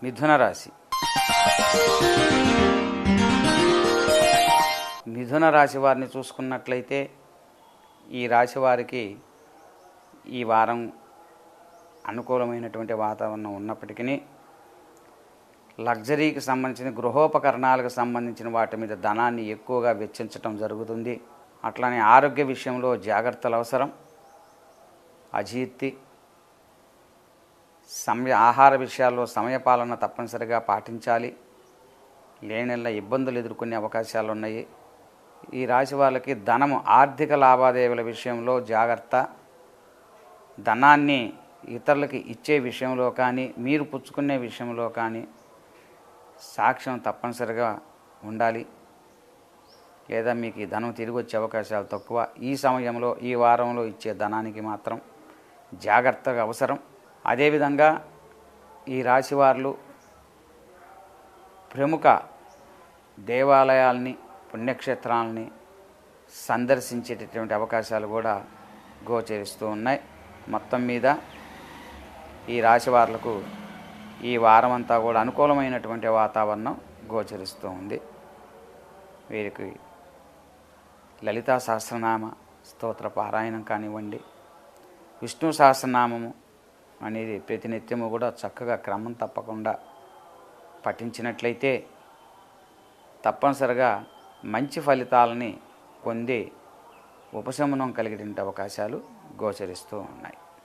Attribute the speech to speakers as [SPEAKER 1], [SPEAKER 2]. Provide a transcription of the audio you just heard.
[SPEAKER 1] మిథున రాశి. మిథున రాశి వారిని చూసుకున్నట్లయితే ఈ రాశి వారికి ఈ వారం అనుకూలమైనటువంటి వాతావరణం ఉన్నప్పటికీ లగ్జరీకి సంబంధించిన గృహోపకరణాలకు సంబంధించిన వాటి మీద ధనాన్ని ఎక్కువగా వెచ్చించటం జరుగుతుంది. అట్లానే ఆరోగ్య విషయంలో జాగ్రత్తలు అవసరం. అజీర్తి, ఆహార విషయాల్లో సమయపాలన తప్పనిసరిగా పాటించాలి. లేనిళ్ళ ఇబ్బందులు ఎదుర్కొనే అవకాశాలు ఉన్నాయి. ఈ రాశి వాళ్ళకి ధనము, ఆర్థిక లావాదేవీల విషయంలో జాగ్రత్త. ధనాన్ని ఇతరులకి ఇచ్చే విషయంలో కానీ, మీరు పుచ్చుకునే విషయంలో కానీ సాక్ష్యం తప్పనిసరిగా ఉండాలి, లేదా మీకు ఈ ధనం తిరిగి వచ్చే అవకాశాలు తక్కువ. ఈ సమయంలో, ఈ వారంలో ఇచ్చే ధనానికి మాత్రం జాగ్రత్తగా అవసరం. అదేవిధంగా ఈ రాశివారులు ప్రముఖ దేవాలయాల్ని, పుణ్యక్షేత్రాలని సందర్శించేటటువంటి అవకాశాలు కూడా గోచరిస్తూ ఉన్నాయి. మొత్తం మీద ఈ రాశివారులకు ఈ వారం అంతా కూడా అనుకూలమైనటువంటి వాతావరణం గోచరిస్తూ ఉంది. వీరికి లలితా సహస్రనామ స్తోత్ర పారాయణం కానివ్వండి, విష్ణు సహస్రనామము అనేది ప్రతినిత్యము కూడా చక్కగా క్రమం తప్పకుండా పఠించినట్లయితే తప్పనిసరిగా మంచి ఫలితాలని పొంది ఉపశమనం కలిగేటువంటి అవకాశాలు గోచరిస్తూ ఉన్నాయి.